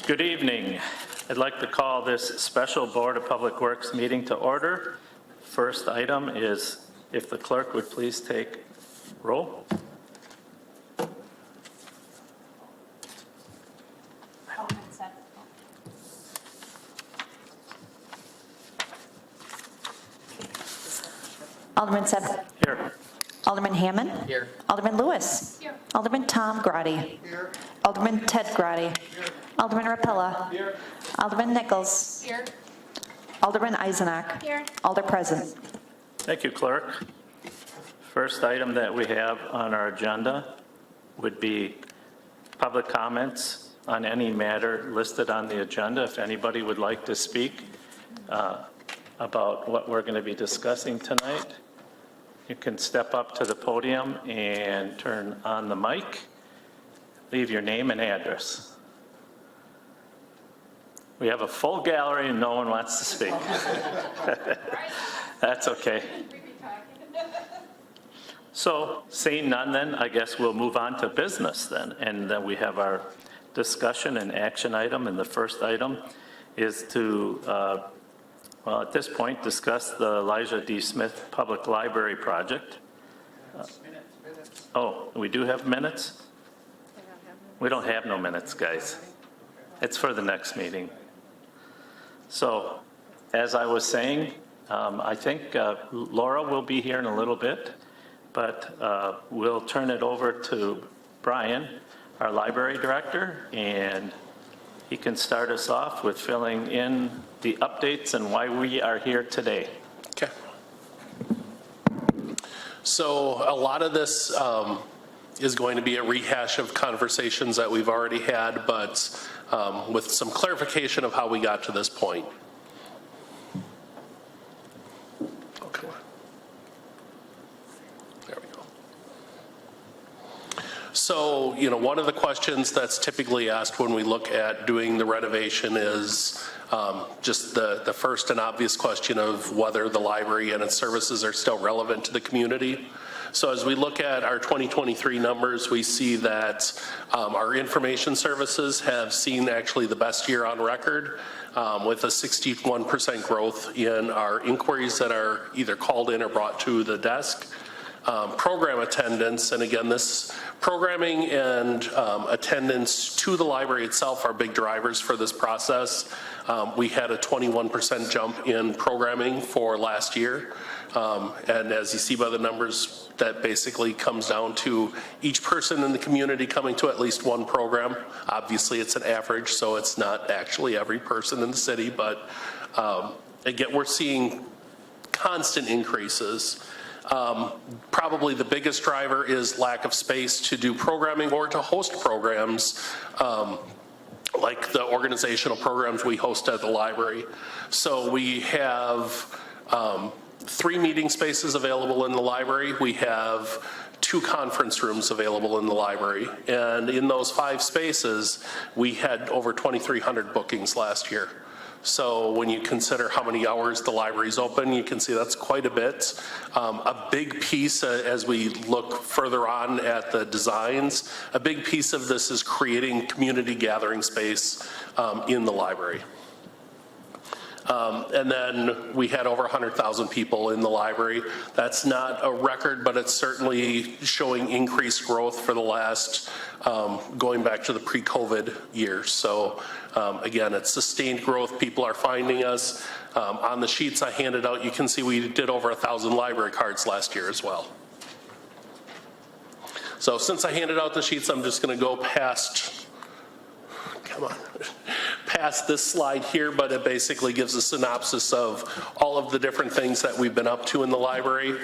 Good evening. I'd like to call this special Board of Public Works meeting to order. First item is if the clerk would please take roll. Alderman Seb. Here. Alderman Hammond. Here. Alderman Lewis. Here. Alderman Tom Grotti. Here. Alderman Ted Grotti. Here. Alderman Rapella. Here. Alderman Nichols. Here. Alderman Eisenach. Here. Alder present. Thank you, clerk. First item that we have on our agenda would be public comments on any matter listed on the agenda. If anybody would like to speak about what we're going to be discussing tonight, you can step up to the podium and turn on the mic. Leave your name and address. We have a full gallery and no one wants to speak. That's okay. So seeing none then, I guess we'll move on to business then. And then we have our discussion and action item. And the first item is to, well, at this point, discuss the Elijah D. Smith Public Library project. Oh, we do have minutes? We don't have no minutes, guys. It's for the next meeting. So, as I was saying, I think Laura will be here in a little bit, but we'll turn it over to Brian, our library director, and he can start us off with filling in the updates and why we are here today. Okay. So a lot of this is going to be a rehash of conversations that we've already had, but with some clarification of how we got to this point. Okay. There we go. So, one of the questions that's typically asked when we look at doing the renovation is just the first and obvious question of whether the library and its services are still relevant to the community. So as we look at our 2023 numbers, we see that our information services have seen actually the best year on record, with a 61% growth in our inquiries that are either called in or brought to the desk. Program attendance, and again, this programming and attendance to the library itself are big drivers for this process. We had a 21% jump in programming for last year. And as you see by the numbers, that basically comes down to each person in the community coming to at least one program. Obviously, it's an average, so it's not actually every person in the city, but again, we're seeing constant increases. Probably the biggest driver is lack of space to do programming or to host programs, like the organizational programs we host at the library. So we have 3 meeting spaces available in the library. We have 2 conference rooms available in the library. And in those 5 spaces, we had over 2,300 bookings last year. So when you consider how many hours the library's open, you can see that's quite a bit. A big piece, as we look further on at the designs, a big piece of this is creating community gathering space in the library. And then we had over 100,000 people in the library. That's not a record, but it's certainly showing increased growth for the last, going back to the pre-COVID years. So again, it's sustained growth. People are finding us. On the sheets I handed out, you can see we did over 1,000 library cards last year as well. So since I handed out the sheets, I'm just going to go past, come on, past this slide here, but it basically gives a synopsis of all of the different things that we've been up to in the library.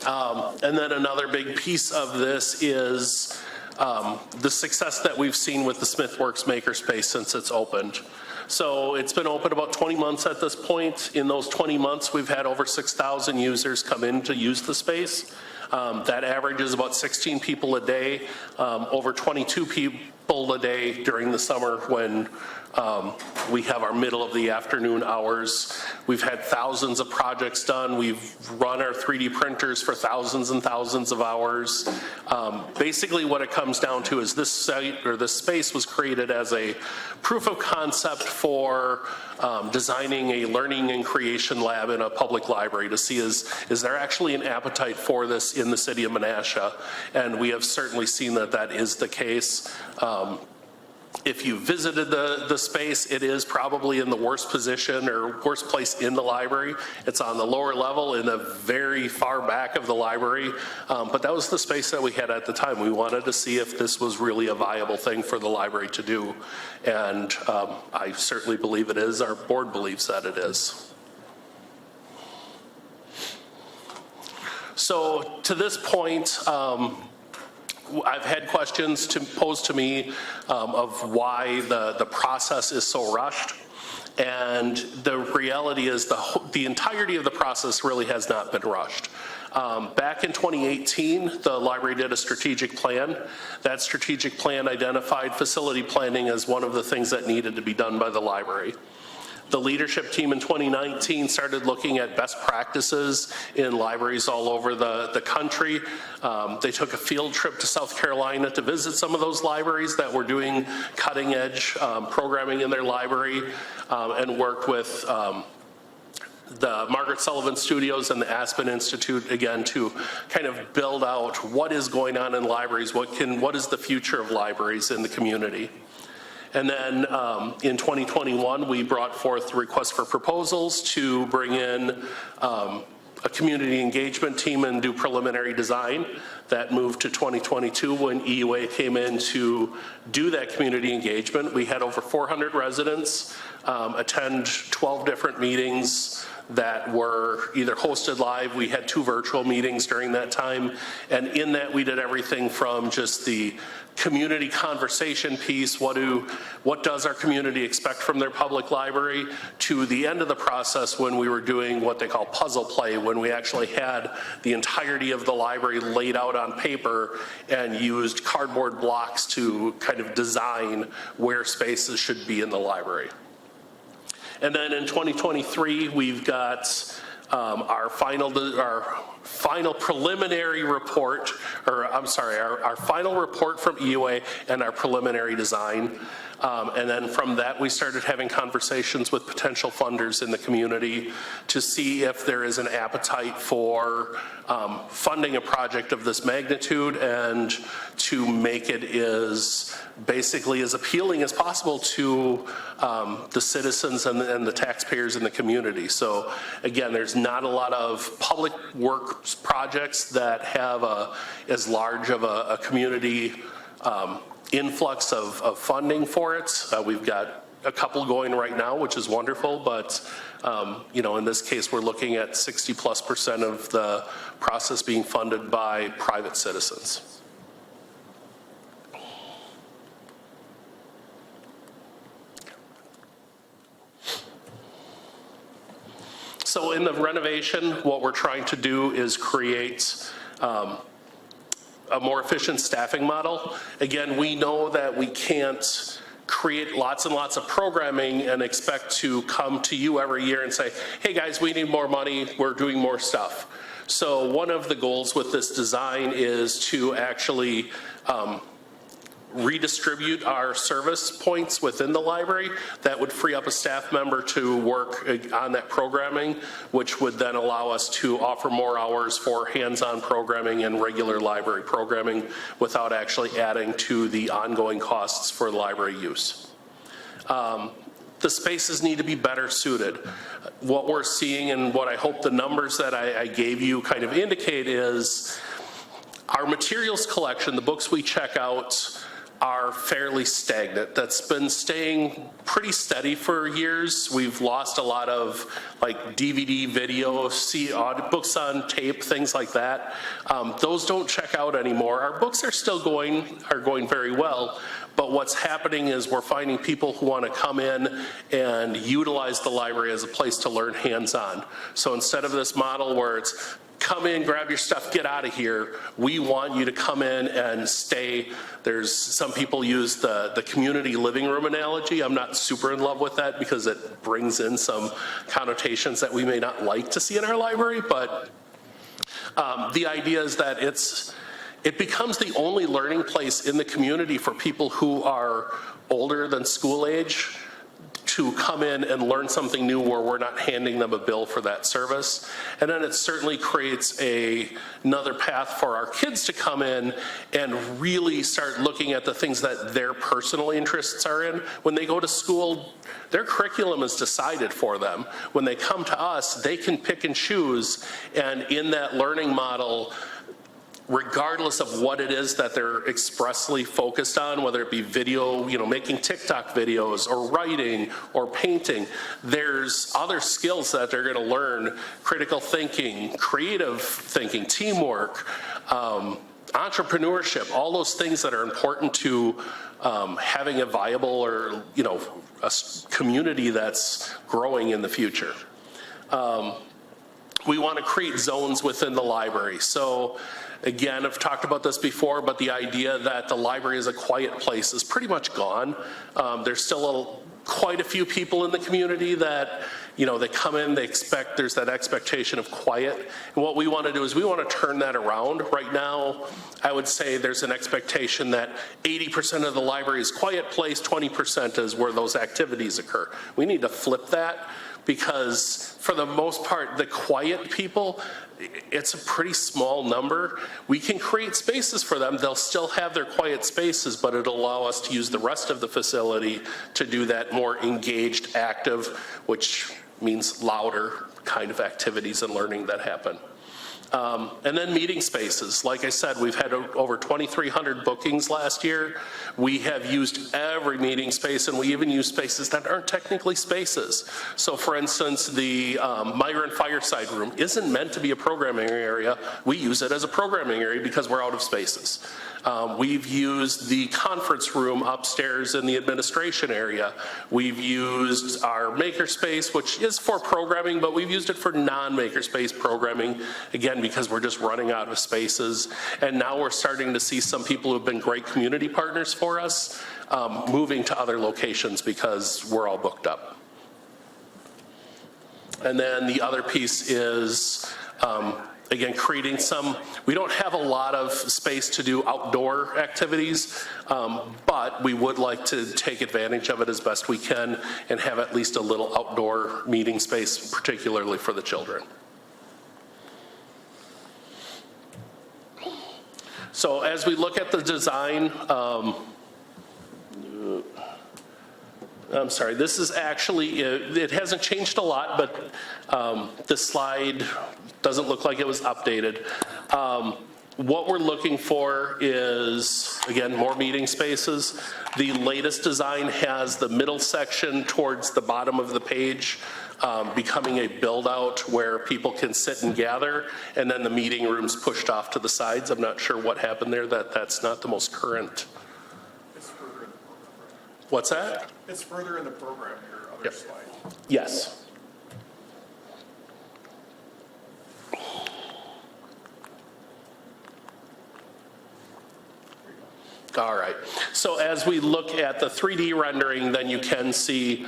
And then another big piece of this is the success that we've seen with the SmithWorks Makerspace since it's opened. So it's been open about 20 months at this point. In those 20 months, we've had over 6,000 users come in to use the space. That average is about 16 people a day, over 22 people a day during the summer when We have our middle of the afternoon hours. We've had thousands of projects done. We've run our 3D printers for thousands and thousands of hours. Basically what it comes down to is this site or this space was created as a proof of concept for designing a learning and creation lab in a public library to see is there actually an appetite for this in the city of Menasha? And we have certainly seen that that is the case. If you visited the space, it is probably in the worst position or worst place in the library. It's on the lower level in the very far back of the library. But that was the space that we had at the time. We wanted to see if this was really a viable thing for the library to do. And I certainly believe it is. Our board believes that it is. So to this point, I've had questions posed to me of why the process is so rushed. And the reality is the entirety of the process really has not been rushed. Back in 2018, the library did a strategic plan. That strategic plan identified facility planning as one of the things that needed to be done by the library. The leadership team in 2019 started looking at best practices in libraries all over the country. They took a field trip to South Carolina to visit some of those libraries that were doing cutting edge programming in their library and worked with the Margaret Sullivan Studios and the Aspen Institute, again, to kind of build out what is going on in libraries, what is the future of libraries in the community. And then in 2021, we brought forth the request for proposals to bring in a community engagement team and do preliminary design. That moved to 2022 when EUA came in to do that community engagement. We had over 400 residents attend 12 different meetings that were either hosted live. We had 2 virtual meetings during that time. And in that, we did everything from just the community conversation piece, what does our community expect from their public library, to the end of the process when we were doing what they call puzzle play, when we actually had the entirety of the library laid out on paper and used cardboard blocks to kind of design where spaces should be in the library. And then in 2023, we've got our final preliminary report, or I'm sorry, our final report from EUA and our preliminary design. And then from that, we started having conversations with potential funders in the community to see if there is an appetite for funding a project of this magnitude and to make it basically as appealing as possible to the citizens and the taxpayers in the community. So again, there's not a lot of public works projects that have as large of a community influx of funding for it. We've got a couple going right now, which is wonderful, but in this case, we're looking at 60+% of the process being funded by private citizens. So in the renovation, what we're trying to do is create a more efficient staffing model. Again, we know that we can't create lots and lots of programming and expect to come to you every year and say, hey guys, we need more money, we're doing more stuff. So one of the goals with this design is to actually redistribute our service points within the library. That would free up a staff member to work on that programming, which would then allow us to offer more hours for hands-on programming and regular library programming without actually adding to the ongoing costs for library use. The spaces need to be better suited. What we're seeing and what I hope the numbers that I gave you kind of indicate is our materials collection, the books we check out, are fairly stagnant. That's been staying pretty steady for years. We've lost a lot of like DVD, video, books on tape, things like that. Those don't check out anymore. Our books are still going very well, but what's happening is we're finding people who want to come in and utilize the library as a place to learn hands-on. So instead of this model where it's come in, grab your stuff, get out of here. We want you to come in and stay. There's some people use the community living room analogy. I'm not super in love with that because it brings in some connotations that we may not like to see in our library, but the idea is that it becomes the only learning place in the community for people who are older than school age to come in and learn something new where we're not handing them a bill for that service. And then it certainly creates another path for our kids to come in and really start looking at the things that their personal interests are in. When they go to school, their curriculum is decided for them. When they come to us, they can pick and choose, and in that learning model, regardless of what it is that they're expressly focused on, whether it be video, making TikTok videos or writing or painting, there's other skills that they're going to learn: critical thinking, creative thinking, teamwork, entrepreneurship, all those things that are important to having a viable or, a community that's growing in the future. We want to create zones within the library. So again, I've talked about this before, but the idea that the library is a quiet place is pretty much gone. There's still quite a few people in the community that, they come in, there's that expectation of quiet. And what we want to do is we want to turn that around. Right now, I would say there's an expectation that 80% of the library is quiet place, 20% is where those activities occur. We need to flip that, because for the most part, the quiet people, it's a pretty small number. We can create spaces for them. They'll still have their quiet spaces, but it'll allow us to use the rest of the facility to do that more engaged, active, which means louder kind of activities and learning that happen. And then meeting spaces. Like I said, we've had over 2,300 bookings last year. We have used every meeting space, and we even use spaces that aren't technically spaces. So for instance, the Migrant Fireside Room isn't meant to be a programming area. We use it as a programming area because we're out of spaces. We've used the conference room upstairs in the administration area. We've used our makerspace, which is for programming, but we've used it for non-makerspace programming, again, because we're just running out of spaces. And now we're starting to see some people who have been great community partners for us moving to other locations because we're all booked up. And then the other piece is, again, creating we don't have a lot of space to do outdoor activities, but we would like to take advantage of it as best we can and have at least a little outdoor meeting space, particularly for the children. So as we look at the design, I'm sorry, this is actually, it hasn't changed a lot, but this slide doesn't look like it was updated. What we're looking for is, again, more meeting spaces. The latest design has the middle section towards the bottom of the page becoming a build-out where people can sit and gather, and then the meeting rooms pushed off to the sides. I'm not sure what happened there. That's not the most current. It's further in the program. What's that? It's further in the program, your other Yep. slide. Yes. All right, so as we look at the 3D rendering, then you can see,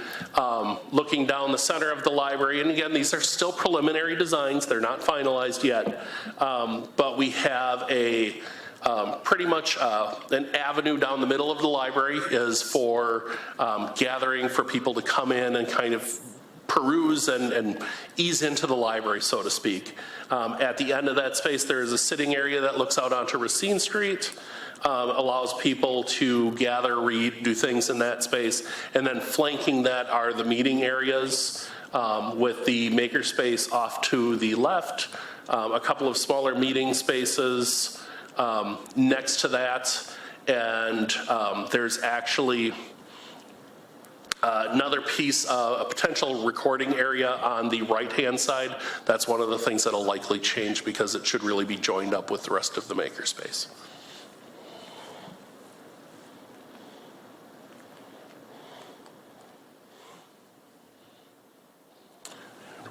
looking down the center of the library, and again, these are still preliminary designs, they're not finalized yet, but we have a pretty much an avenue down the middle of the library is for gathering for people to come in and kind of peruse and ease into the library, so to speak. At the end of that space, there is a sitting area that looks out onto Racine Street. Allows people to gather, read, do things in that space. And then flanking that are the meeting areas with the makerspace off to the left, a couple of smaller meeting spaces next to that. And there's actually another piece, a potential recording area on the right-hand side. That's one of the things that'll likely change because it should really be joined up with the rest of the makerspace.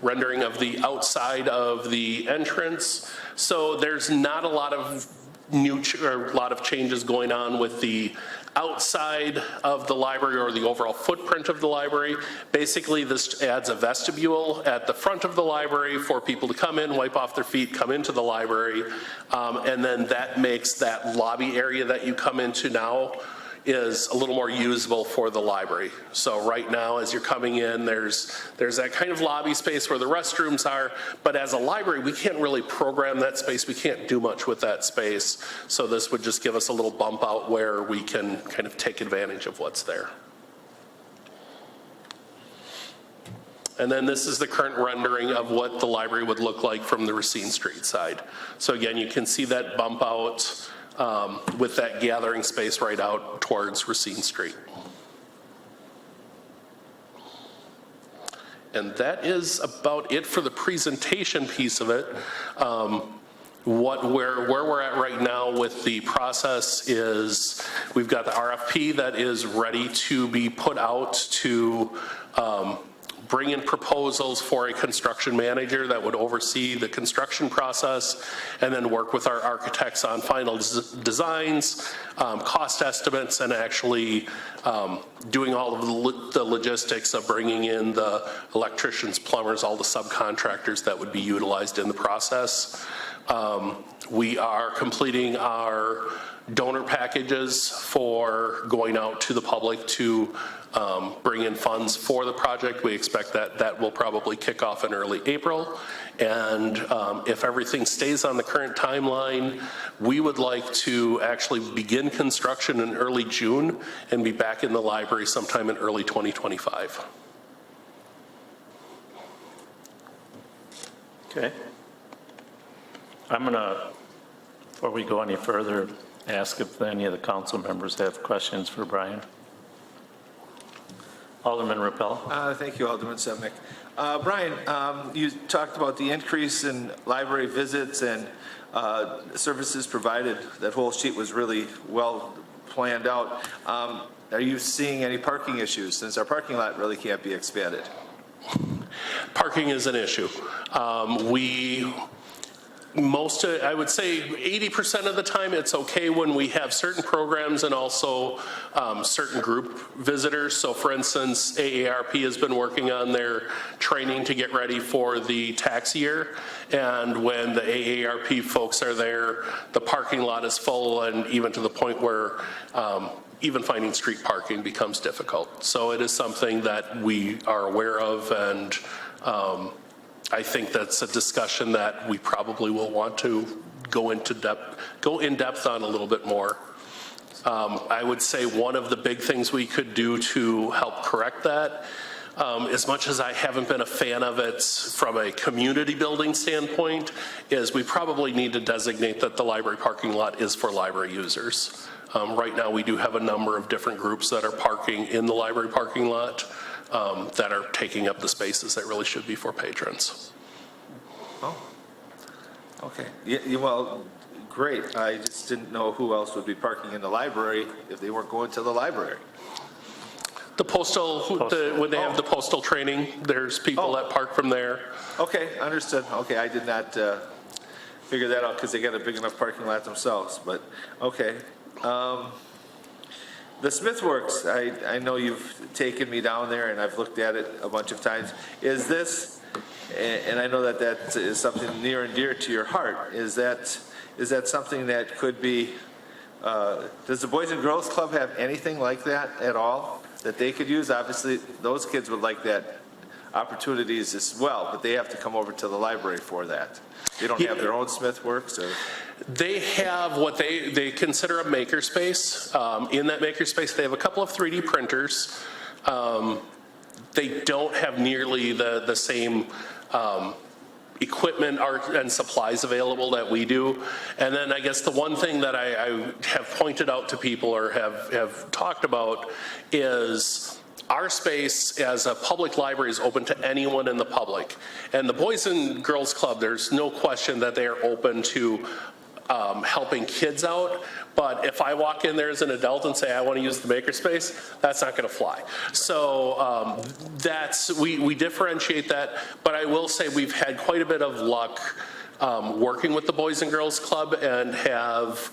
rendering of the outside of the entrance. So there's not a lot of a lot of changes going on with the outside of the library or the overall footprint of the library. Basically, this adds a vestibule at the front of the library for people to come in, wipe off their feet, come into the library, and then that makes that lobby area that you come into now is a little more usable for the library. So right now, as you're coming in, there's that kind of lobby space where the restrooms are, but as a library, we can't really program that space. We can't do much with that space. So this would just give us a little bump out where we can kind of take advantage of what's there. And then this is the current rendering of what the library would look like from the Racine Street side. So again, you can see that bump out with that gathering space right out towards Racine Street. And that is about it for the presentation piece of it. Where we're at right now with the process is we've got the RFP that is ready to be put out to bring in proposals for a construction manager that would oversee the construction process and then work with our architects on final designs, cost estimates, and actually doing all of the logistics of bringing in the electricians, plumbers, all the subcontractors that would be utilized in the process. We are completing our donor packages for going out to the public to bring in funds for the project. We expect that will probably kick off in early April. And if everything stays on the current timeline, we would like to actually begin construction in early June and be back in the library sometime in early 2025. Okay. I'm gonna, before we go any further, ask if any of the council members have questions for Brian. Alderman Rappel. Thank you, Alderman Semnick. Brian, you talked about the increase in library visits and services provided. That whole sheet was really well planned out. Are you seeing any parking issues since our parking lot really can't be expanded? Parking is an issue. I would say 80% of the time it's okay when we have certain programs and also certain group visitors. So for instance, AARP has been working on their training to get ready for the tax year. And when the AARP folks are there, the parking lot is full, and even to the point where even finding street parking becomes difficult. So it is something that we are aware of, and I think that's a discussion that we probably will want to go in depth on a little bit more. I would say one of the big things we could do to help correct that, as much as I haven't been a fan of it from a community building standpoint, is we probably need to designate that the library parking lot is for library users. Right now we do have a number of different groups that are parking in the library parking lot that are taking up the spaces that really should be for patrons. Oh, okay. Yeah, well, great. I just didn't know who else would be parking in the library if they weren't going to the library. The when they have the postal training, there's people that park from there. Okay, understood. Okay, I did not figure that out because they got a big enough parking lot themselves, but okay. The Smithworks, I know you've taken me down there and I've looked at it a bunch of times. Is this, and I know that that is something near and dear to your heart, is that something that could be, does the Boys and Girls Club have anything like that at all that they could use? Obviously, those kids would like that opportunities as well, but they have to come over to the library for that. They don't have their own Smithworks or... They have what they consider a makerspace. In that makerspace, they have a couple of 3D printers. They don't have nearly the same equipment, art, and supplies available that we do. And then I guess the one thing that I have pointed out to people or have talked about is our space as a public library is open to anyone in the public. And the Boys and Girls Club, there's no question that they are open to helping kids out. But if I walk in there as an adult and say, I want to use the makerspace, that's not going to fly. So we differentiate that. But I will say we've had quite a bit of luck working with the Boys and Girls Club and have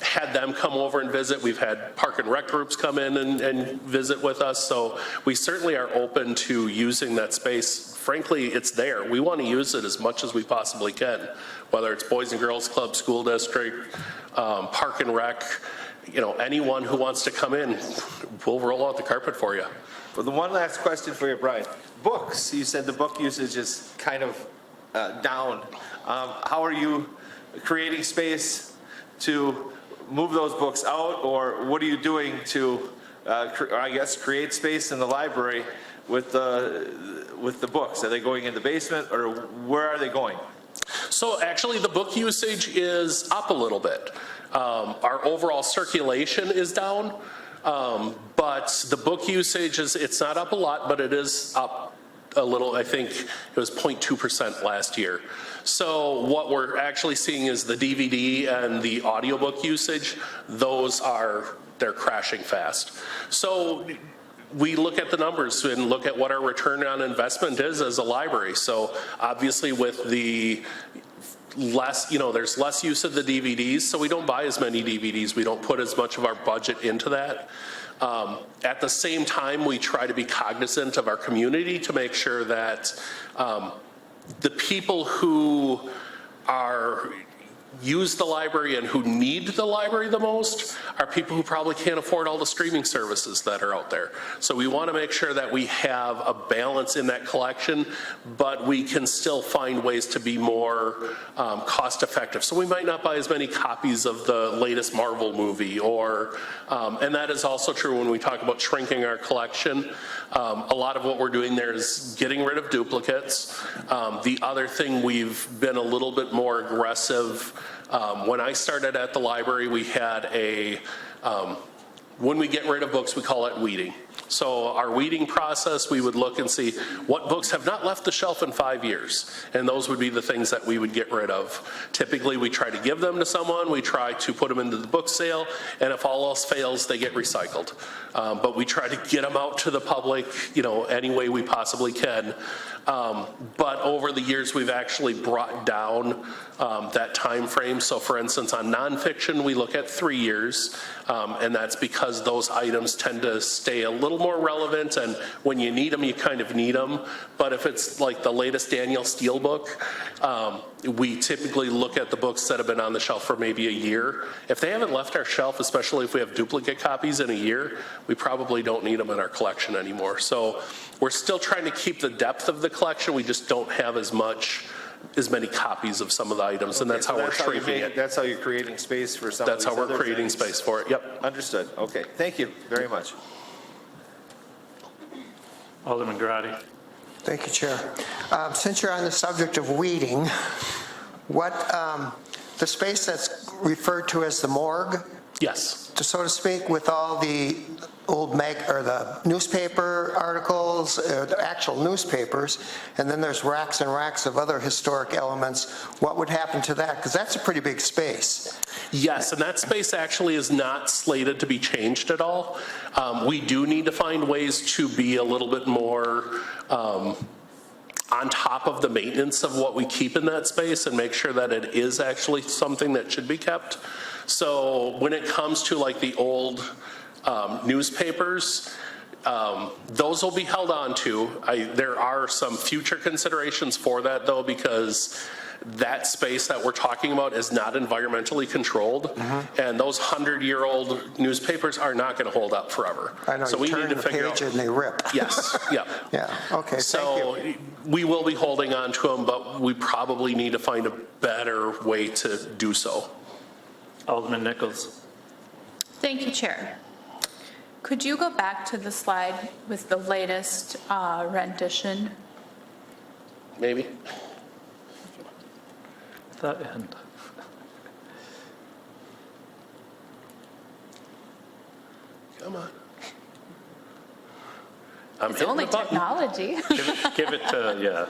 had them come over and visit. We've had park and rec groups come in and visit with us. So we certainly are open to using that space. Frankly, it's there. We want to use it as much as we possibly can, whether it's Boys and Girls Club, school district, park and rec, anyone who wants to come in, we'll roll out the carpet for you. Well, the one last question for you, Brian. Books, you said the book usage is kind of down. How are you creating space to move those books out, or what are you doing to, create space in the library with the books? Are they going in the basement, or where are they going? So actually, the book usage is up a little bit. Our overall circulation is down, but the book usage it's not up a lot, but it is up a little. I think it was 0.2% last year. So what we're actually seeing is the DVD and the audiobook usage, they're crashing fast. So we look at the numbers and look at what our return on investment is as a library. So obviously with the there's less use of the DVDs, so we don't buy as many DVDs. We don't put as much of our budget into that. At the same time, we try to be cognizant of our community to make sure that the people who use the library and who need the library the most are people who probably can't afford all the streaming services that are out there. So we want to make sure that we have a balance in that collection, but we can still find ways to be more cost effective. So we might not buy as many copies of the latest Marvel movie, and that is also true when we talk about shrinking our collection. A lot of what we're doing there is getting rid of duplicates. The other thing, we've been a little bit more aggressive. When I started at the library, we had when we get rid of books, we call it weeding. So our weeding process, we would look and see what books have not left the shelf in 5 years, and those would be the things that we would get rid of. Typically, we try to give them to someone, we try to put them into the book sale, and if all else fails, they get recycled. But we try to get them out to the public, any way we possibly can. But over the years, we've actually brought down that time frame. So for instance, on nonfiction, we look at 3 years, and that's because those items tend to stay a little more relevant, and when you need them, you kind of need them. But if it's like the latest Daniel Steele book, we typically look at the books that have been on the shelf for maybe a year. If they haven't left our shelf, especially if we have duplicate copies in a year, we probably don't need them in our collection anymore. So we're still trying to keep the depth of the collection. We just don't have as many copies of some of the items, and that's how we're shrinking it. That's how you're creating space for some That's of how these we're other creating things. space for it. Yep. Understood. Okay. Thank you very much. Alderman Grotti. Thank you, Chair. Since you're on the subject of weeding, the space that's referred to as the morgue, Yes. so to speak, with all the old the newspaper articles, the actual newspapers, and then there's racks and racks of other historic elements, what would happen to that? Because that's a pretty big space. Yes, and that space actually is not slated to be changed at all. We do need to find ways to be a little bit more on top of the maintenance of what we keep in that space and make sure that it is actually something that should be kept. So when it comes to like the old newspapers, those will be held on to. There are some future considerations for that, though, because that space that we're talking about is not environmentally controlled, and those 100-year-old newspapers are not going to hold up forever. I know, so you we turn need to the figure page out. and they rip. Yes, yeah. Yeah, okay, So thank you. we will be holding on to them, but we probably need to find a better way to do so. Alderman Nichols. Thank you, Chair. Could you go back to the slide with the latest rendition? Maybe? That end. Come on. I'm It's hitting only the button. technology. Give it to, yeah.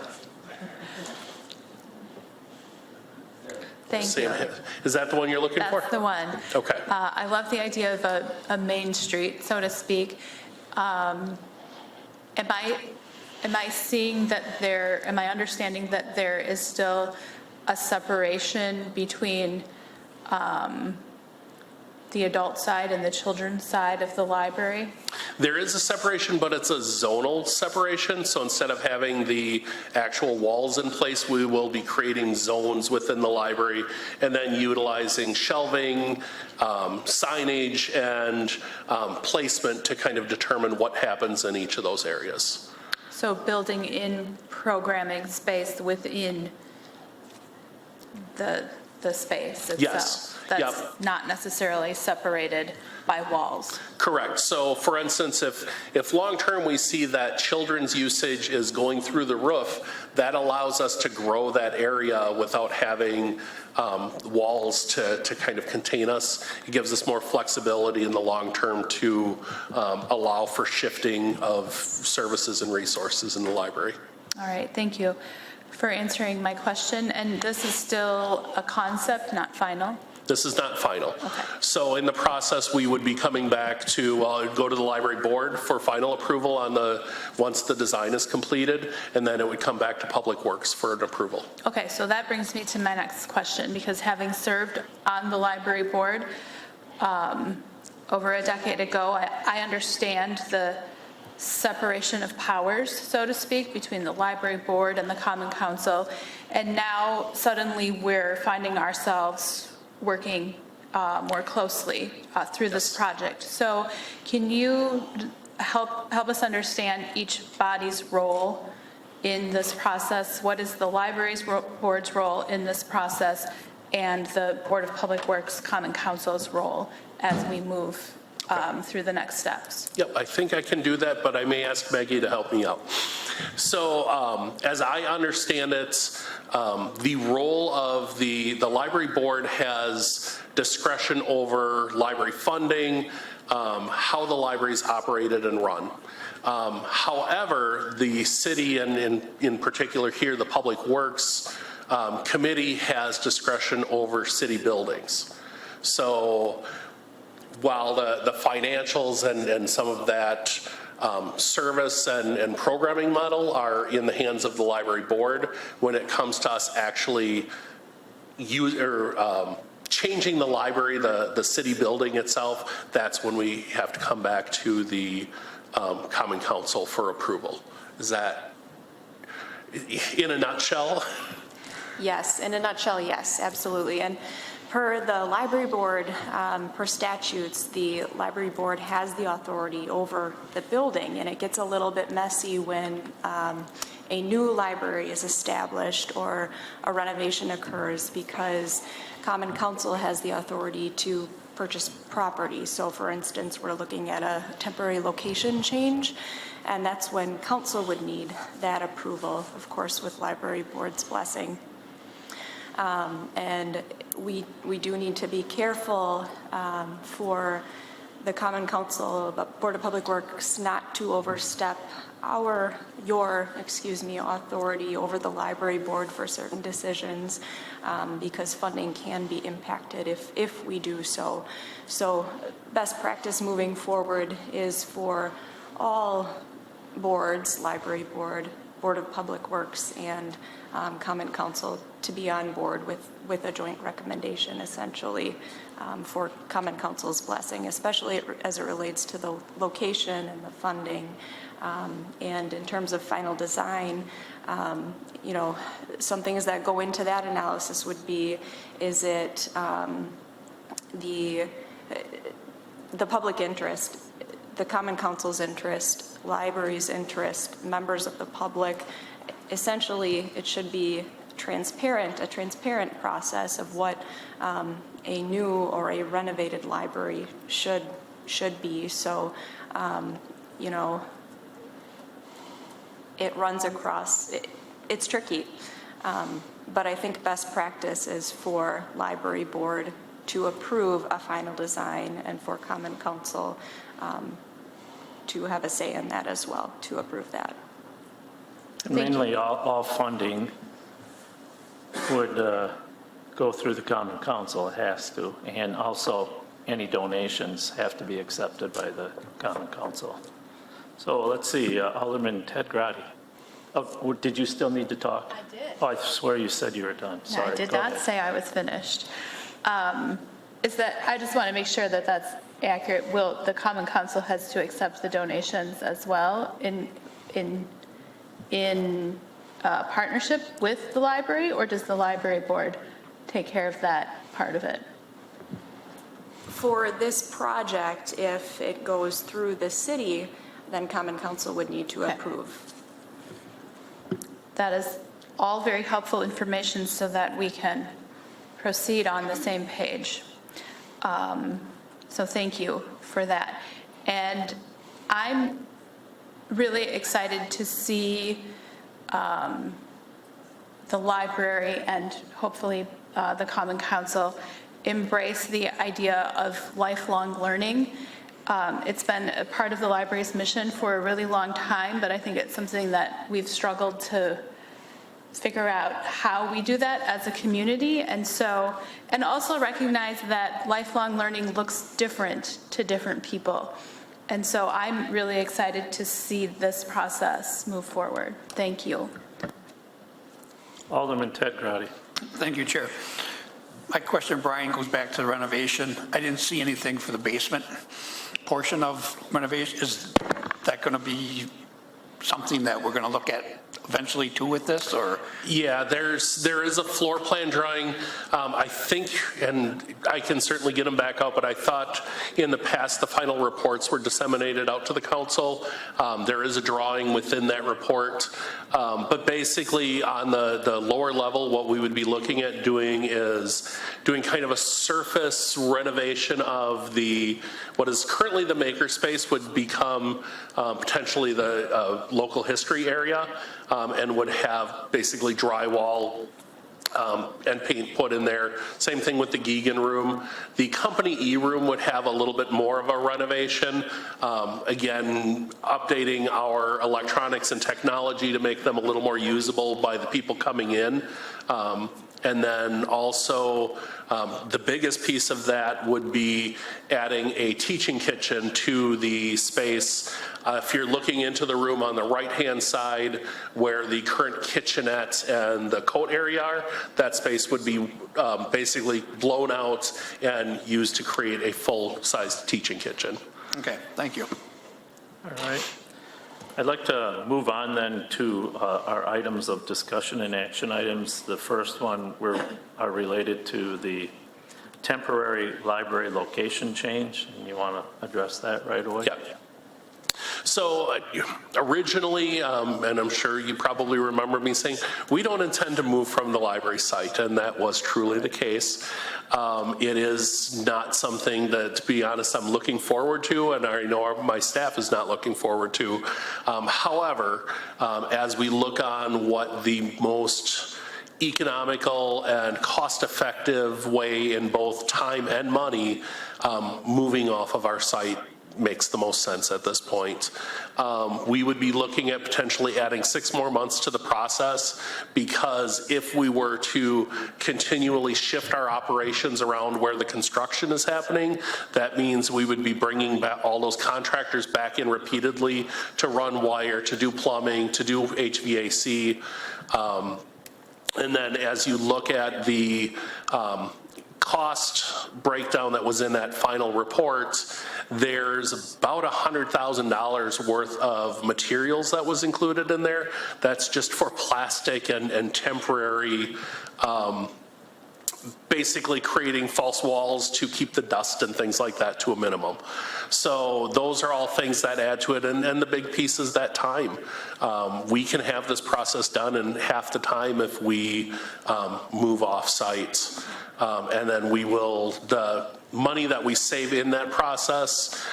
Thank Same. you. Is that the one you're looking for? That's the one. Okay. I love the idea of a main street, so to speak. Am I seeing that am I understanding that there is still a separation between the adult side and the children's side of the library? There is a separation, but it's a zonal separation. So instead of having the actual walls in place, we will be creating zones within the library and then utilizing shelving, signage, and placement to kind of determine what happens in each of those areas. So building in programming space within the space itself? Yes. That's Yep. not necessarily separated by walls? Correct. So for instance, if long-term we see that children's usage is going through the roof, that allows us to grow that area without having walls to kind of contain us. It gives us more flexibility in the long term to allow for shifting of services and resources in the library. All right, thank you for answering my question. And this is still a concept, not final? This is not final. Okay. So in the process, we would be coming back to go to the library board for final approval on once the design is completed, and then it would come back to Public Works for an approval. Okay, so that brings me to my next question, because having served on the library board over a decade ago, I understand the separation of powers, so to speak, between the library board and the Common Council, and now suddenly we're finding ourselves working more closely through this project. So can you help us understand each body's role in this process? What is the library's board's role in this process, and the Board of Public Works Common Council's role as we move through the next steps? Yep, I think I can do that, but I may ask Maggie to help me out. So as I understand it, the role of the library board has discretion over library funding, how the library is operated and run. However, the city, and in particular here, the Public Works Committee has discretion over city buildings. So while the financials and some of that service and programming model are in the hands of the library board, when it comes to us actually changing the library, the city building itself, that's when we have to come back to the Common Council for approval. Is that in a nutshell? Yes, in a nutshell, yes, absolutely. And per the library board, per statutes, the library board has the authority over the building, and it gets a little bit messy when a new library is established or a renovation occurs, because Common Council has the authority to purchase property. So for instance, we're looking at a temporary location change, and that's when council would need that approval, of course, with library board's blessing. And we do need to be careful for the Common Council, Board of Public Works, not to overstep your authority over the library board for certain decisions, because funding can be impacted if we do so. So best practice moving forward is for all boards, library board, Board of Public Works, and Common Council to be on board with a joint recommendation, essentially, for Common Council's blessing, especially as it relates to the location and the funding. And in terms of final design, some things that go into that analysis would be, is it the public interest, the Common Council's interest, library's interest, members of the public. Essentially, it should be a transparent process of what a new or a renovated library should be. So, it runs across, it's tricky. But I think best practice is for library board to approve a final design, and for Common Council to have a say in that as well, to approve that. Mainly, all funding would go through the Common Council, it has to. And also, any donations have to be accepted by the Common Council. So let's see, Alderman Ted Grotti. Oh, did you still need to talk? I did. Oh, I swear you said you were done. No, Sorry. I did Go not ahead. say I was finished. Is that, I just want to make sure that that's accurate. Will, the Common Council has to accept the donations as well in partnership with the library, or does the library board take care of that part of it? For this project, if it goes through the city, then Common Council would need to Okay. approve. That is all very helpful information so that we can proceed on the same page. So thank you for that. And I'm really excited to see the library and hopefully the Common Council embrace the idea of lifelong learning. It's been a part of the library's mission for a really long time, but I think it's something that we've struggled to figure out how we do that as a community. And also recognize that lifelong learning looks different to different people. And so I'm really excited to see this process move forward. Thank you. Alderman Ted Grotti. Thank you, Chair. My question, Brian, goes back to the renovation. I didn't see anything for the basement portion of renovation. Is that going to be something that we're going to look at eventually too with this, or? Yeah, there is a floor plan drawing. I think, and I can certainly get them back out, but I thought in the past the final reports were disseminated out to the council. There is a drawing within that report. But basically on the lower level, what we would be looking at doing is doing kind of a surface renovation of what is currently the makerspace would become potentially the local history area. And would have basically drywall and paint put in there. Same thing with the Geegan room. The company E room would have a little bit more of a renovation. Again, updating our electronics and technology to make them a little more usable by the people coming in. And then also, the biggest piece of that would be adding a teaching kitchen to the space. If you're looking into the room on the right-hand side where the current kitchenette and the coat area are, that space would be basically blown out and used to create a full-sized teaching kitchen. Okay, thank you. All right. I'd like to move on then to our items of discussion and action items. The first one are related to the temporary library location change, and you want to address that right away? Yeah. So originally, and I'm sure you probably remember me saying, we don't intend to move from the library site, and that was truly the case. It is not something that, to be honest, I'm looking forward to, and I know my staff is not looking forward to. However, as we look on what the most economical and cost-effective way in both time and money, moving off of our site makes the most sense at this point. We would be looking at potentially adding 6 more months to the process, because if we were to continually shift our operations around where the construction is happening, that means we would be bringing back all those contractors back in repeatedly to run wire, to do plumbing, to do HVAC. And then as you look at the cost breakdown that was in that final report, there's about $100,000 worth of materials that was included in there. That's just for plastic and temporary, basically creating false walls to keep the dust and things like that to a minimum. So those are all things that add to it. And the big piece is that time. We can have this process done in half the time if we move off site. And then the money that we save in that process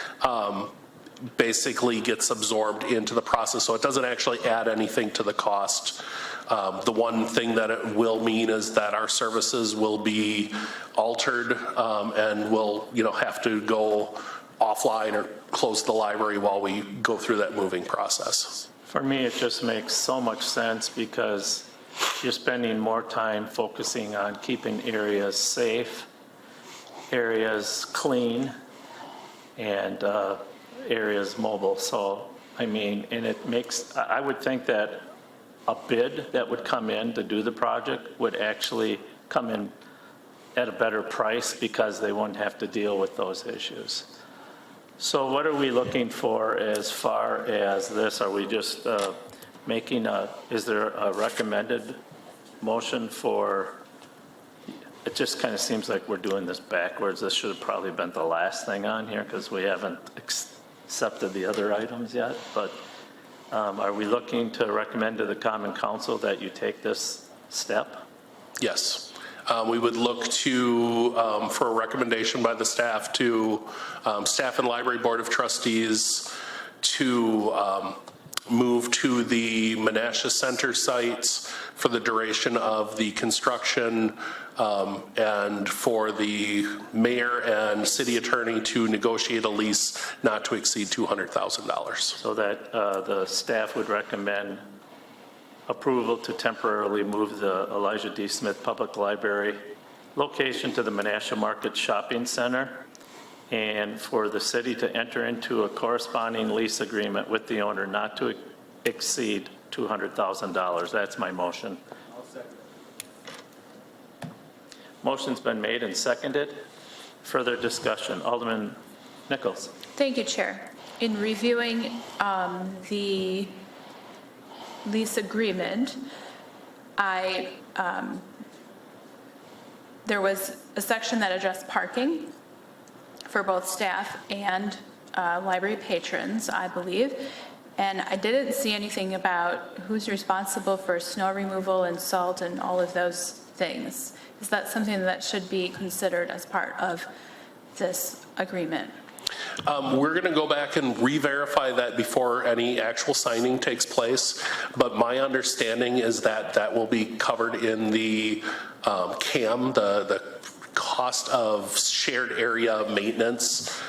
basically gets absorbed into the process. So it doesn't actually add anything to the cost. The one thing that it will mean is that our services will be altered and we'll have to go offline or close the library while we go through that moving process. For me, it just makes so much sense, because you're spending more time focusing on keeping areas safe, areas clean, and areas mobile. So, I mean, and it makes, I would think that a bid that would come in to do the project would actually come in at a better price because they wouldn't have to deal with those issues. So what are we looking for as far as this? Are we just making is there a recommended motion for, it just kind of seems like we're doing this backwards. This should have probably been the last thing on here because we haven't accepted the other items yet. But are we looking to recommend to the Common Council that you take this step? Yes. We would look to, for a recommendation by the staff to, Staff and Library Board of Trustees to move to the Menasha Center sites for the duration of the construction, and for the mayor and city attorney to negotiate a lease not to exceed $200,000. So that the staff would recommend approval to temporarily move the Elijah D. Smith Public Library location to the Menasha Market Shopping Center, and for the city to enter into a corresponding lease agreement with the owner not to exceed $200,000. That's my motion. Motion's been made and seconded. Further discussion. Alderman Nichols. Thank you, Chair. In reviewing the lease agreement, there was a section that addressed parking for both staff and library patrons, I believe. And I didn't see anything about who's responsible for snow removal and salt and all of those things. Is that something that should be considered as part of this agreement? We're going to go back and re-verify that before any actual signing takes place, but my understanding is that that will be covered in the CAM, the cost of shared area maintenance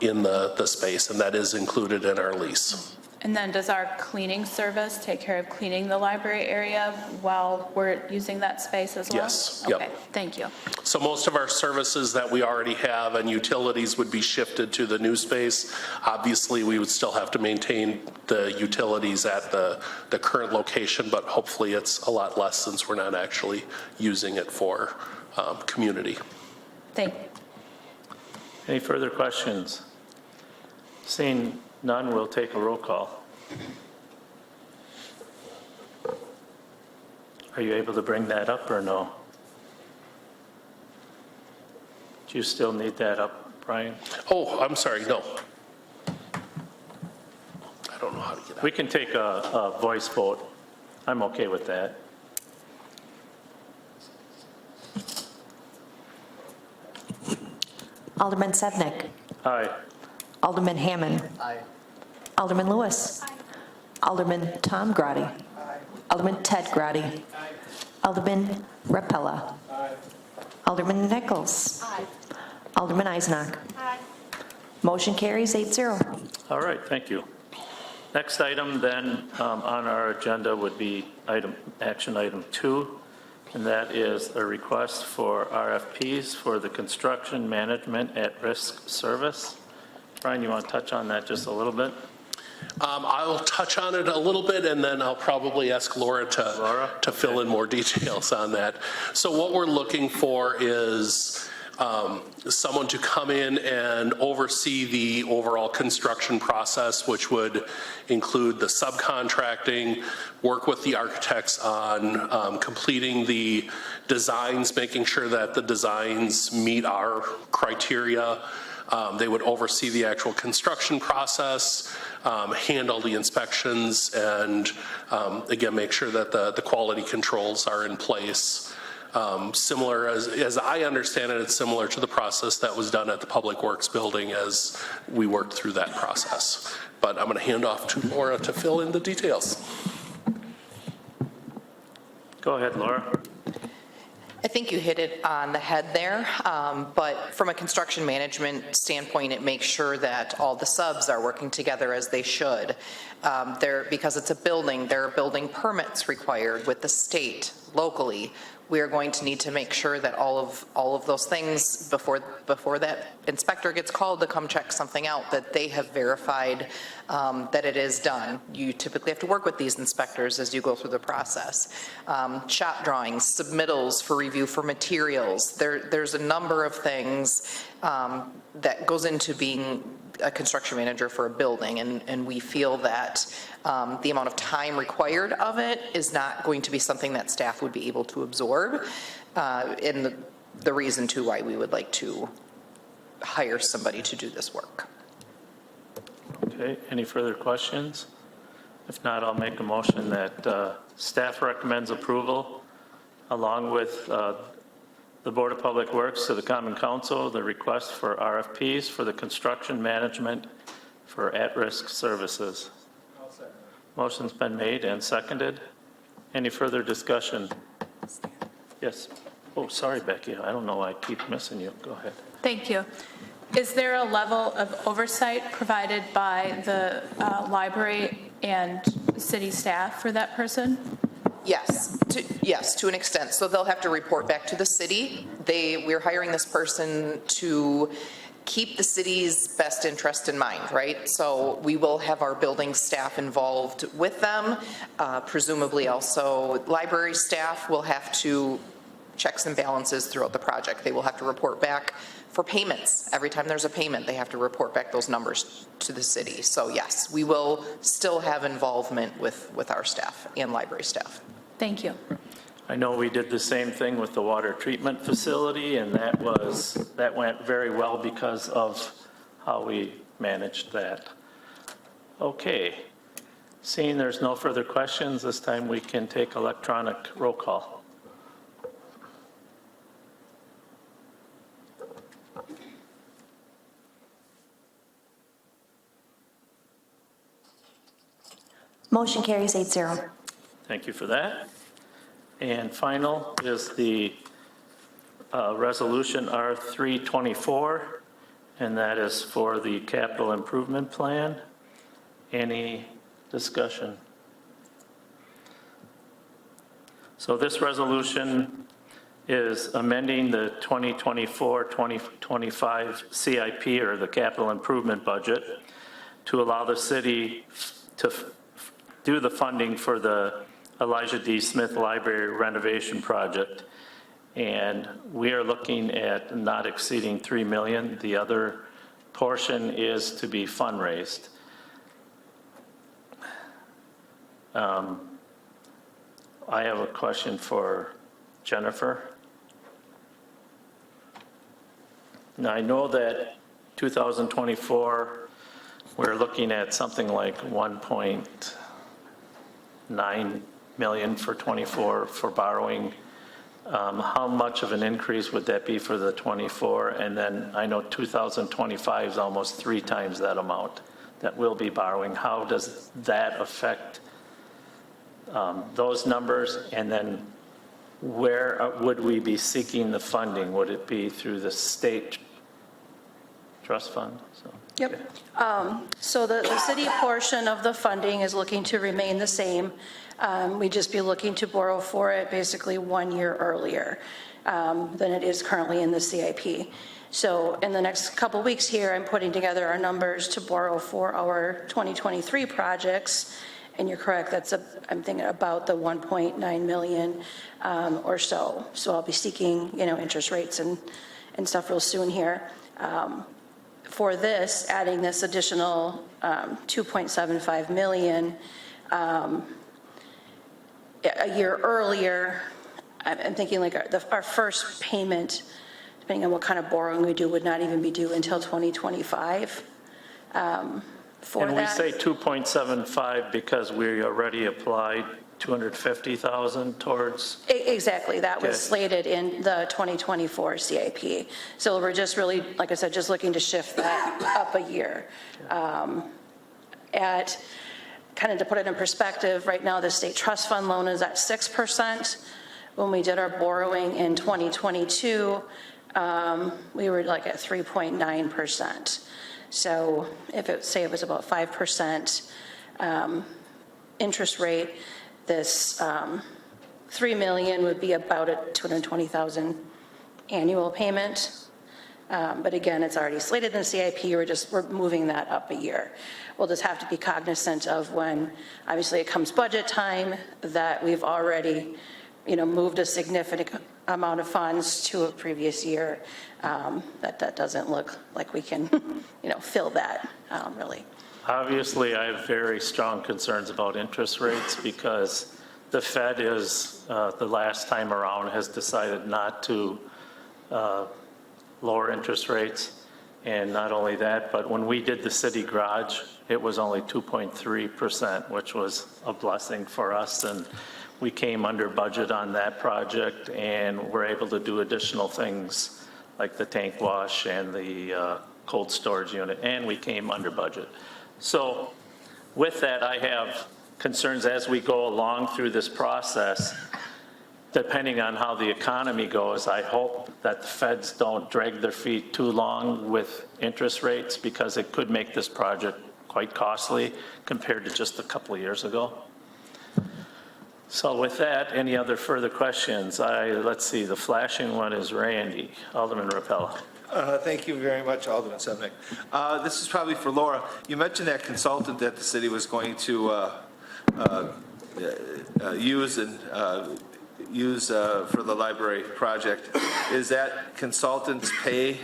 in the space, and that is included in our lease. And then does our cleaning service take care of cleaning the library area while we're using that space as well? Yes, yep. Okay, thank you. So most of our services that we already have and utilities would be shifted to the new space. Obviously, we would still have to maintain the utilities at the current location, but hopefully it's a lot less since we're not actually using it for community. Thank you. Any further questions? Seeing none, we'll take a roll call. Are you able to bring that up or no? Do you still need that up, Brian? Oh, I'm sorry, no. I don't know how to get out. We can take a voice vote. I'm okay with that. Alderman Sevnik. Aye. Alderman Hammond. Aye. Alderman Lewis. Alderman Tom Grotti. Alderman Ted Grotti. Alderman Rapella. Alderman Nichols. Alderman Eisenach. Motion carries 8-0. All right, thank you. Next item then on our agenda would be action item 2, and that is a request for RFPs for the construction management at risk service. Brian, you want to touch on that just a little bit? I'll touch on it a little bit, and then I'll probably ask Laura to fill in more details on that. So what we're looking for is someone to come in and oversee the overall construction process, which would include the subcontracting, work with the architects on completing the designs, making sure that the designs meet our criteria. They would oversee the actual construction process, handle the inspections, and again, make sure that the quality controls are in place. Similar, as I understand it, it's similar to the process that was done at the Public Works building as we worked through that process. But I'm going to hand off to Laura to fill in the details. Go ahead, Laura. I think you hit it on the head there, but from a construction management standpoint, it makes sure that all the subs are working together as they should. Because it's a building, there are building permits required with the state locally. We are going to need to make sure that all of those things, before that inspector gets called to come check something out, that they have verified that it is done. You typically have to work with these inspectors as you go through the process. Shop drawings, submittals for review for materials. There's a number of things that goes into being a construction manager for a building, and we feel that the amount of time required of it is not going to be something that staff would be able to absorb, and the reason to why we would like to hire somebody to do this work. Okay, any further questions? If not, I'll make a motion that staff recommends approval along with the Board of Public Works to the Common Council, the request for RFPs for the construction management for at-risk services. Motion's been made and seconded. Any further discussion? Yes. Oh, sorry, Becky. I don't know why I keep missing you. Go ahead. Thank you. Is there a level of oversight provided by the library and city staff for that person? Yes, to an extent. So they'll have to report back to the city. We're hiring this person to keep the city's best interest in mind, right? So we will have our building staff involved with them. Presumably also library staff will have to checks and balances throughout the project. They will have to report back for payments. Every time there's a payment, they have to report back those numbers to the city. So yes, we will still have involvement with our staff and library staff. Thank you. I know we did the same thing with the water treatment facility, and that went very well because of how we managed that. Okay. Seeing there's no further questions, this time we can take electronic roll call. Motion carries 8-0. Thank you for that. And final is the resolution R324, and that is for the capital improvement plan. Any discussion? So this resolution is amending the 2024-2025 CIP, or the capital improvement budget, to allow the city to do the funding for the Elijah D. Smith Library renovation project. And we are looking at not exceeding $3 million. The other portion is to be fundraised. I have a question for Jennifer. Now, I know that 2024, we're looking at something like 1.9 million for 24 for borrowing. How much of an increase would that be for the 24? And then I know 2025 is almost 3 times that amount that we'll be borrowing. How does that affect those numbers? And then where would we be seeking the funding? Would it be through the state trust fund? So, Yep. okay. So the city portion of the funding is looking to remain the same. We'd just be looking to borrow for it basically 1 year earlier than it is currently in the CIP. So in the next couple weeks here, I'm putting together our numbers to borrow for our 2023 projects. And you're correct, I'm thinking about the 1.9 million or so. So I'll be seeking, interest rates and stuff real soon here. For this, adding this additional 2.75 million a year earlier, I'm thinking like our first payment, depending on what kind of borrowing we do, would not even be due until 2025. For and we that, say 2.75 because we already applied 250,000 towards. Exactly, that was Okay. slated in the 2024 CIP. So we're just really, like I said, just looking to shift that up a year. At, kind of to put it in perspective, right now the state trust fund loan is at 6%. When we did our borrowing in 2022, we were like at 3.9%. So if it, say it was about 5% interest rate, this 3 million would be about a 220,000 annual payment. But again, it's already slated in the CIP, we're moving that up a year. We'll just have to be cognizant of when, obviously it comes budget time, that we've already, moved a significant amount of funds to a previous year, that doesn't look like we can, fill that, really. Obviously, I have very strong concerns about interest rates because the Fed is, the last time around, has decided not to lower interest rates. And not only that, but when we did the city garage, it was only 2.3%, which was a blessing for us. And we came under budget on that project, and we're able to do additional things like the tank wash and the cold storage unit, and we came under budget. So with that, I have concerns as we go along through this process. Depending on how the economy goes, I hope that the feds don't drag their feet too long with interest rates, because it could make this project quite costly compared to just a couple of years ago. So with that, any other further questions? Let's see, the flashing one is Randy. Alderman Rappel. Thank you very much, Alderman Sevenick. This is probably for Laura. You mentioned that consultant that the city was going to use for the library project. Is that consultant's pay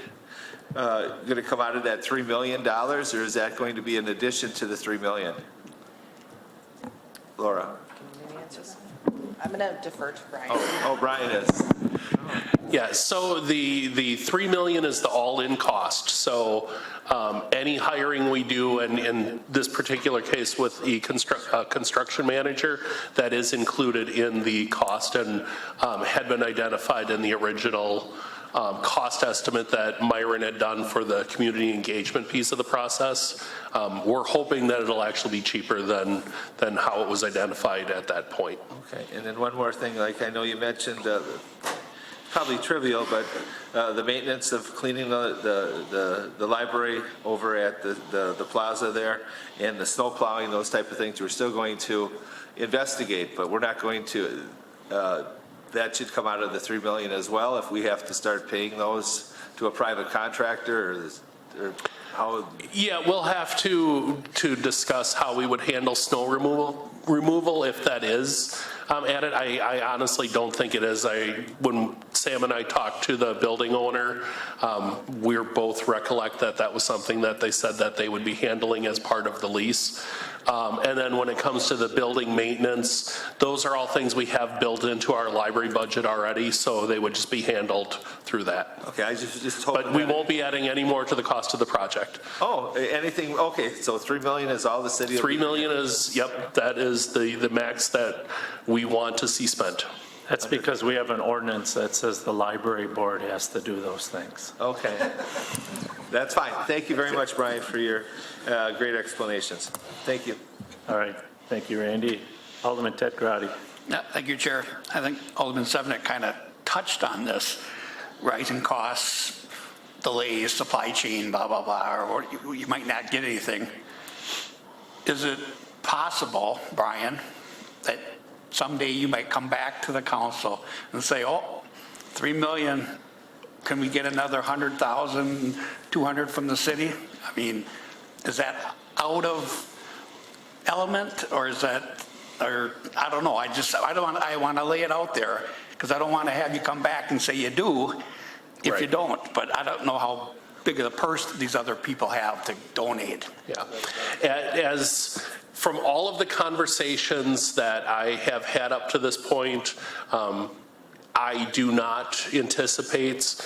going to come out of that $3 million, or is that going to be in addition to the $3 million? Laura? I'm going to defer to Brian. Oh, Brian is. Yeah, so the 3 million is the all-in cost. So any hiring we do, and in this particular case with a construction manager, that is included in the cost and had been identified in the original cost estimate that Myron had done for the community engagement piece of the process. We're hoping that it'll actually be cheaper than how it was identified at that point. Okay, and then one more thing, like I know you mentioned, probably trivial, but the maintenance of cleaning the library over at the plaza there, and the snow plowing, those type of things, we're still going to investigate, but we're not going to, that should come out of the $3 million as well if we have to start paying those to a private contractor, or how? Yeah, we'll have to discuss how we would handle snow removal if that is added. I honestly don't think it is. When Sam and I talked to the building owner, we both recollect that was something that they said that they would be handling as part of the lease. And then when it comes to the building maintenance, those are all things we have built into our library budget already, so they would just be handled through that. Okay, I just told. But we won't be adding any more to the cost of the project. Oh, anything? Okay, so $3 million is all the city. $3 million is, yep, that is the max that we want to see spent. That's because we have an ordinance that says the library board has to do those things. Okay, that's fine. Thank you very much, Brian, for your great explanations. Thank you. All right, thank you, Randy. Alderman Ted Grotti. Yeah, thank you, Chair. I think Alderman Sevenick kind of touched on this, rising costs, delays, supply chain, blah, blah, blah, or you might not get anything. Is it possible, Brian, that someday you might come back to the council and say, oh, 3 million, can we get another 100,000, 200 from the city? I mean, is that out of element, or is that, or I don't know. I want to lay it out there because I don't want to have you come back and say you do if Right. you don't. But I don't know how big of a purse these other people have to donate. Yeah. As from all of the conversations that I have had up to this point, I do not anticipate,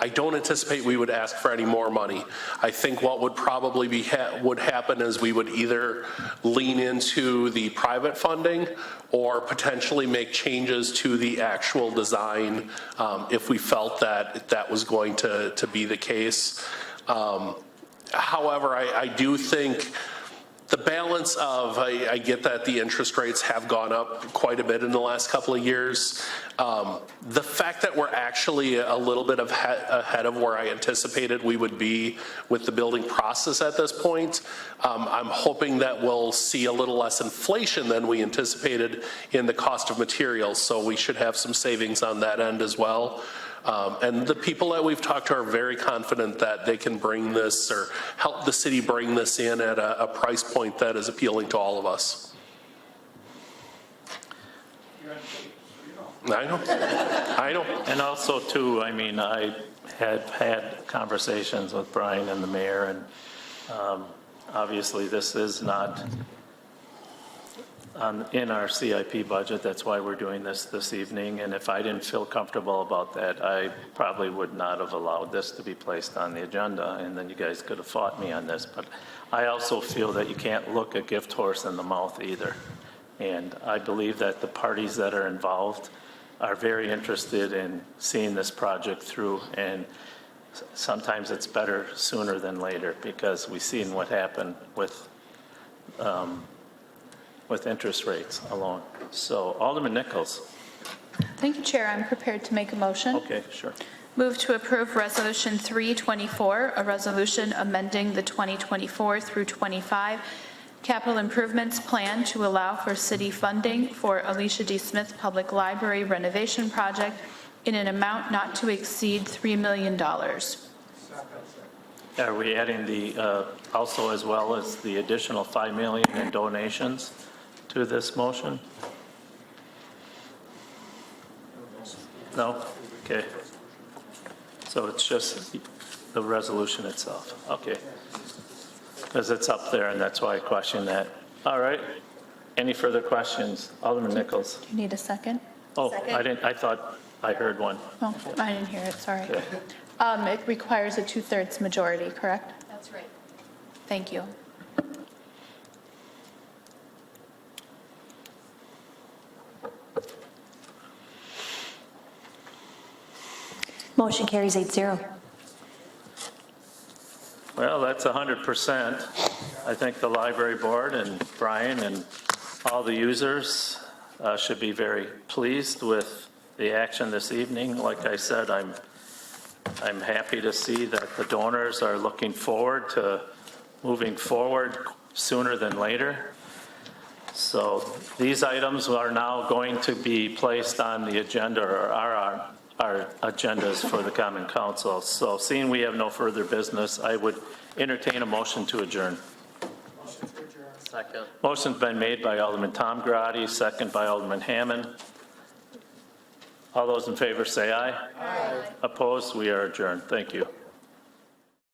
I don't anticipate we would ask for any more money. I think what would probably would happen is we would either lean into the private funding or potentially make changes to the actual design if we felt that that was going to be the case. However, I do think The balance of, I get that the interest rates have gone up quite a bit in the last couple of years. The fact that we're actually a little bit ahead of where I anticipated we would be with the building process at this point, I'm hoping that we'll see a little less inflation than we anticipated in the cost of materials, so we should have some savings on that end as well. And the people that we've talked to are very confident that they can bring this or help the city bring this in at a price point that is appealing to all of us. I know. And also too, I mean, I had had conversations with Brian and the mayor, and obviously this is not in our CIP budget. That's why we're doing this evening. And if I didn't feel comfortable about that, I probably would not have allowed this to be placed on the agenda, and then you guys could have fought me on this. But I also feel that you can't look a gift horse in the mouth either. And I believe that the parties that are involved are very interested in seeing this project through, and sometimes it's better sooner than later, because we've seen what happened with interest rates alone. So Alderman Nichols. Thank you, Chair. I'm prepared to make a motion. Okay, sure. Move to approve Resolution 324, a resolution amending the 2024 through 25 capital improvements plan to allow for city funding for Alicia D. Smith Public Library renovation project in an amount not to exceed $3 million. Are we adding the, also as well as the additional $5 million in donations to this motion? No? Okay. So it's just the resolution itself. Okay. Because it's up there, and that's why I question that. All right. Any further questions? Alderman Nichols. You need a second? Oh, I didn't, I thought I heard one. Oh, I didn't hear it, sorry. Okay. It requires a 2/3 majority, correct? That's right. Thank you. Motion carries 8-0. Well, that's 100%. I think the library board and Brian and all the users should be very pleased with the action this evening. Like I said, I'm happy to see that the donors are looking forward to moving forward sooner than later. So these items are now going to be placed on the agenda, or are our agendas for the Common Council. So seeing we have no further business, I would entertain a motion to adjourn. Second. Motion's been made by Alderman Tom Grotti, second by Alderman Hammond. All those in favor say aye. Aye. Opposed? We are adjourned. Thank you.